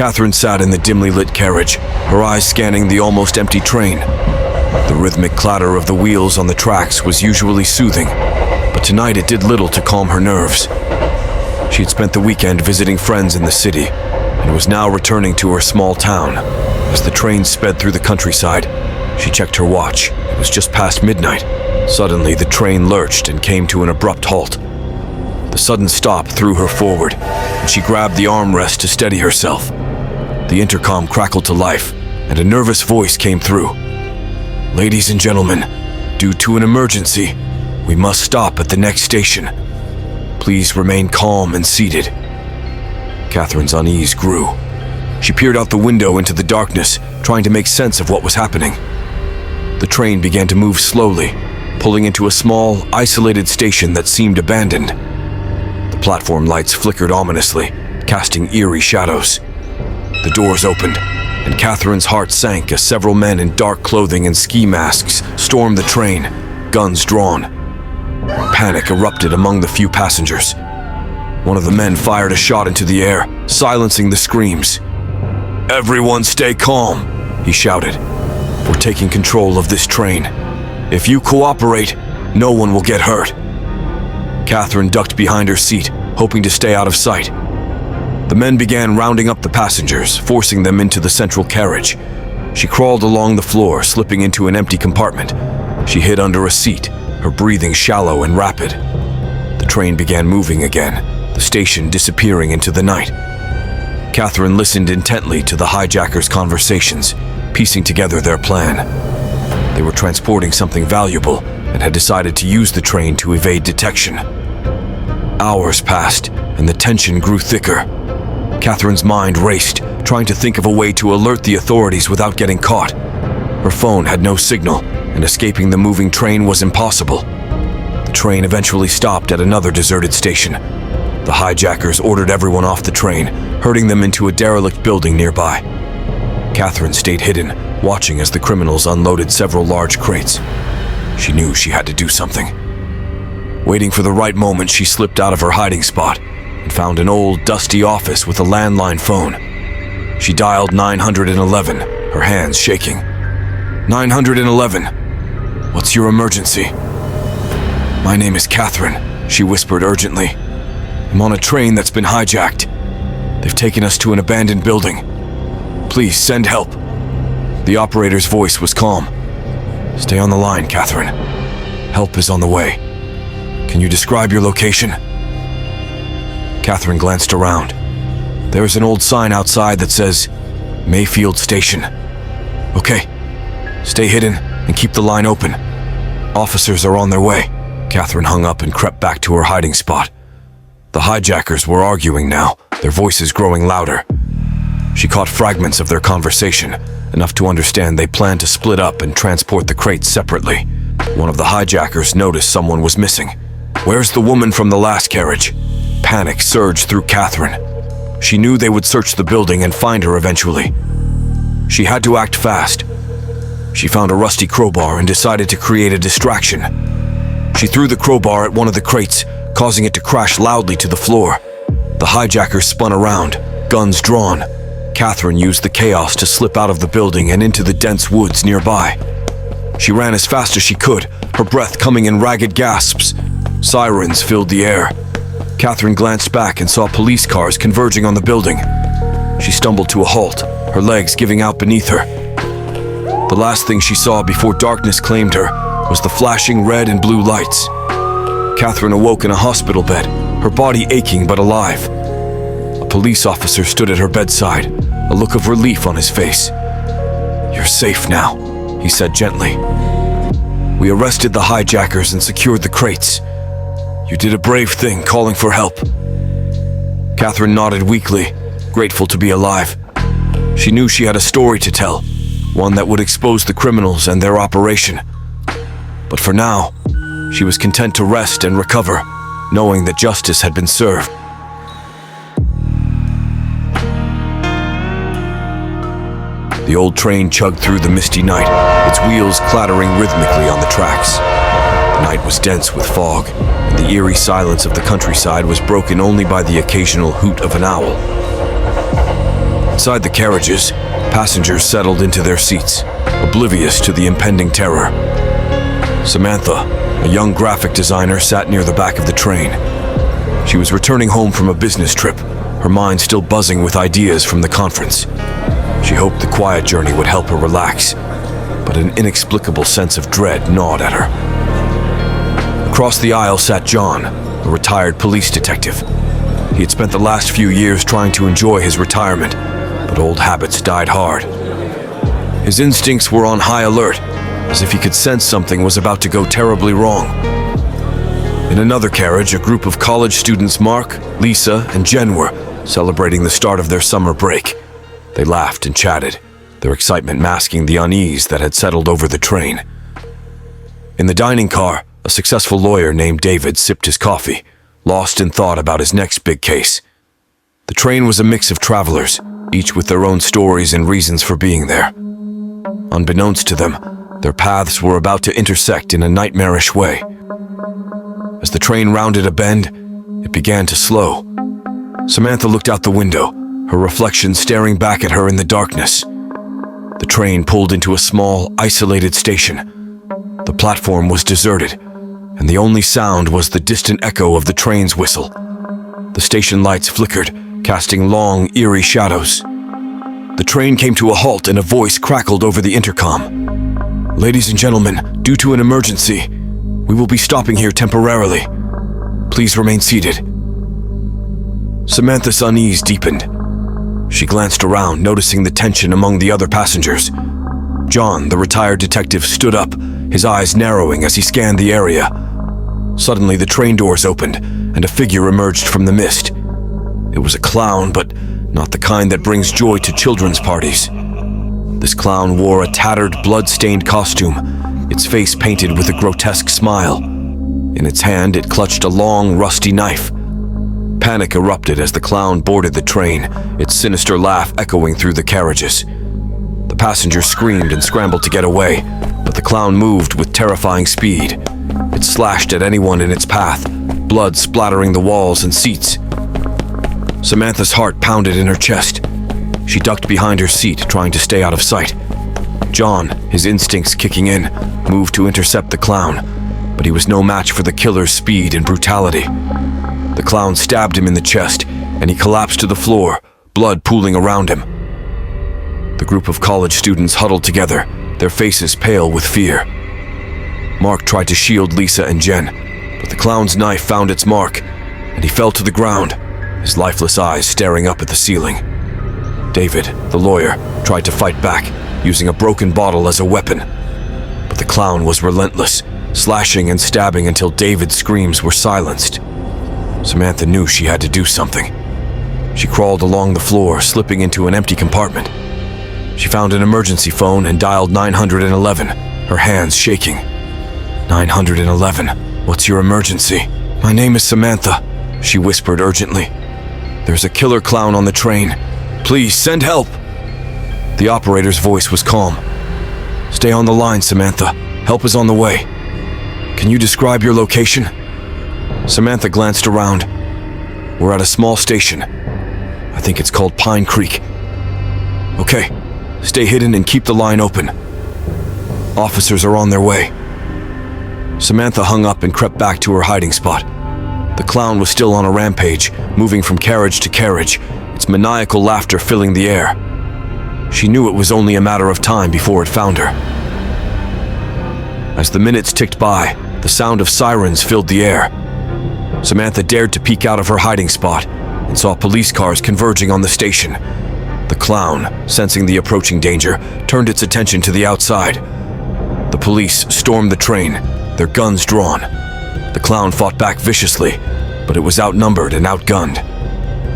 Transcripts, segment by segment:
Catherine sat in the dimly lit carriage, her eyes scanning the almost empty train. The rhythmic clatter of the wheels on the tracks was usually soothing, but tonight it did little to calm her nerves. She had spent the weekend visiting friends in the city, and was now returning to her small town. As the train sped through the countryside, she checked her watch. It was just past midnight. Suddenly, the train lurched and came to an abrupt halt. The sudden stop threw her forward, and she grabbed the armrest to steady herself. The intercom crackled to life, and a nervous voice came through. "Ladies and gentlemen, due to an emergency, we must stop at the next station. Please remain calm and seated." Catherine's unease grew. She peered out the window into the darkness, trying to make sense of what was happening. The train began to move slowly, pulling into a small, isolated station that seemed abandoned. The platform lights flickered ominously, casting eerie shadows. The doors opened, and Catherine's heart sank as several men in dark clothing and ski masks stormed the train, guns drawn. Panic erupted among the few passengers. One of the men fired a shot into the air, silencing the screams. "Everyone stay calm," he shouted. "We're taking control of this train. If you cooperate, no one will get hurt." Catherine ducked behind her seat, hoping to stay out of sight. The men began rounding up the passengers, forcing them into the central carriage. She crawled along the floor, slipping into an empty compartment. She hid under a seat, her breathing shallow and rapid. The train began moving again, the station disappearing into the night. Catherine listened intently to the hijackers' conversations, piecing together their plan. They were transporting something valuable and had decided to use the train to evade detection. Hours passed, and the tension grew thicker. Catherine's mind raced, trying to think of a way to alert the authorities without getting caught. Her phone had no signal, and escaping the moving train was impossible. The train eventually stopped at another deserted station. The hijackers ordered everyone off the train, herding them into a derelict building nearby. Catherine stayed hidden, watching as the criminals unloaded several large crates. She knew she had to do something. Waiting for the right moment, she slipped out of her hiding spot and found an old, dusty office with a landline phone. She dialed 911, her hands shaking. 911, what's your emergency? My name is Catherine, she whispered urgently. I'm on a train that's been hijacked. They've taken us to an abandoned building. Please send help. The operator's voice was calm. Stay on the line, Catherine. Help is on the way. Can you describe your location? Catherine glanced around. There is an old sign outside that says, Mayfield Station. Okay, stay hidden and keep the line open. Officers are on their way. Catherine hung up and crept back to her hiding spot. The hijackers were arguing now, their voices growing louder. She caught fragments of their conversation, enough to understand they planned to split up and transport the crates separately. One of the hijackers noticed someone was missing. Where's the woman from the last carriage? Panic surged through Catherine. She knew they would search the building and find her eventually. She had to act fast. She found a rusty crowbar and decided to create a distraction. She threw the crowbar at one of the crates, causing it to crash loudly to the floor. The hijackers spun around, guns drawn. Catherine used the chaos to slip out of the building and into the dense woods nearby. She ran as fast as she could, her breath coming in ragged gasps. Sirens filled the air. Catherine glanced back and saw police cars converging on the building. She stumbled to a halt, her legs giving out beneath her. The last thing she saw before darkness claimed her was the flashing red and blue lights. Catherine awoke in a hospital bed, her body aching but alive. A police officer stood at her bedside, a look of relief on his face. You're safe now, he said gently. We arrested the hijackers and secured the crates. You did a brave thing calling for help. Catherine nodded weakly, grateful to be alive. She knew she had a story to tell, one that would expose the criminals and their operation. But for now, she was content to rest and recover, knowing that justice had been served. The old train chugged through the misty night, its wheels clattering rhythmically on the tracks. The night was dense with fog, and the eerie silence of the countryside was broken only by the occasional hoot of an owl. Inside the carriages, passengers settled into their seats, oblivious to the impending terror. Samantha, a young graphic designer, sat near the back of the train. She was returning home from a business trip, her mind still buzzing with ideas from the conference. She hoped the quiet journey would help her relax, but an inexplicable sense of dread gnawed at her. Across the aisle sat John, a retired police detective. He had spent the last few years trying to enjoy his retirement, but old habits died hard. His instincts were on high alert, as if he could sense something was about to go terribly wrong. In another carriage, a group of college students, Mark, Lisa, and Jen, were celebrating the start of their summer break. They laughed and chatted, their excitement masking the unease that had settled over the train. In the dining car, a successful lawyer named David sipped his coffee, lost in thought about his next big case. The train was a mix of travelers, each with their own stories and reasons for being there. Unbeknownst to them, their paths were about to intersect in a nightmarish way. As the train rounded a bend, it began to slow. Samantha looked out the window, her reflection staring back at her in the darkness. The train pulled into a small, isolated station. The platform was deserted, and the only sound was the distant echo of the train's whistle. The station lights flickered, casting long, eerie shadows. The train came to a halt and a voice crackled over the intercom. "Ladies and gentlemen, due to an emergency, we will be stopping here temporarily. Please remain seated." Samantha's unease deepened. She glanced around, noticing the tension among the other passengers. John, the retired detective, stood up, his eyes narrowing as he scanned the area. Suddenly, the train doors opened, and a figure emerged from the mist. It was a clown, but not the kind that brings joy to children's parties. This clown wore a tattered, blood-stained costume, its face painted with a grotesque smile. In its hand, it clutched a long, rusty knife. Panic erupted as the clown boarded the train, its sinister laugh echoing through the carriages. The passengers screamed and scrambled to get away, but the clown moved with terrifying speed. It slashed at anyone in its path, blood splattering the walls and seats. Samantha's heart pounded in her chest. She ducked behind her seat, trying to stay out of sight. John, his instincts kicking in, moved to intercept the clown, but he was no match for the killer's speed and brutality. The clown stabbed him in the chest, and he collapsed to the floor, blood pooling around him. The group of college students huddled together, their faces pale with fear. Mark tried to shield Lisa and Jen, but the clown's knife found its mark, and he fell to the ground, his lifeless eyes staring up at the ceiling. David, the lawyer, tried to fight back, using a broken bottle as a weapon. But the clown was relentless, slashing and stabbing until David's screams were silenced. Samantha knew she had to do something. She crawled along the floor, slipping into an empty compartment. She found an emergency phone and dialed 911, her hands shaking. 911, what's your emergency? My name is Samantha, she whispered urgently. There's a killer clown on the train. Please, send help. The operator's voice was calm. Stay on the line, Samantha. Help is on the way. Can you describe your location? Samantha glanced around. We're at a small station. I think it's called Pine Creek. Okay, stay hidden and keep the line open. Officers are on their way. Samantha hung up and crept back to her hiding spot. The clown was still on a rampage, moving from carriage to carriage, its maniacal laughter filling the air. She knew it was only a matter of time before it found her. As the minutes ticked by, the sound of sirens filled the air. Samantha dared to peek out of her hiding spot and saw police cars converging on the station. The clown, sensing the approaching danger, turned its attention to the outside. The police stormed the train, their guns drawn. The clown fought back viciously, but it was outnumbered and outgunned.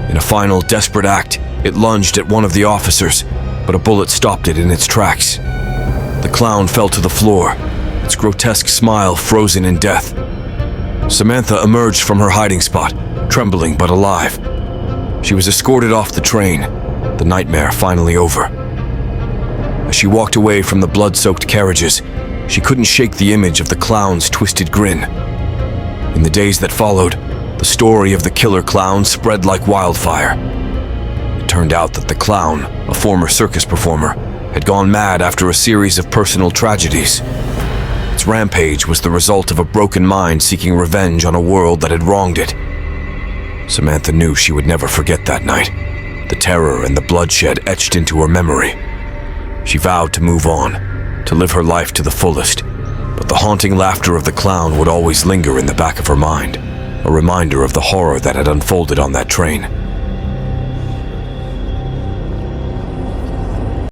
In a final, desperate act, it lunged at one of the officers, but a bullet stopped it in its tracks. The clown fell to the floor, its grotesque smile frozen in death. Samantha emerged from her hiding spot, trembling but alive. She was escorted off the train, the nightmare finally over. As she walked away from the blood-soaked carriages, she couldn't shake the image of the clown's twisted grin. In the days that followed, the story of the killer clown spread like wildfire. It turned out that the clown, a former circus performer, had gone mad after a series of personal tragedies. Its rampage was the result of a broken mind seeking revenge on a world that had wronged it. Samantha knew she would never forget that night, the terror and the bloodshed etched into her memory. She vowed to move on, to live her life to the fullest, but the haunting laughter of the clown would always linger in the back of her mind, a reminder of the horror that had unfolded on that train.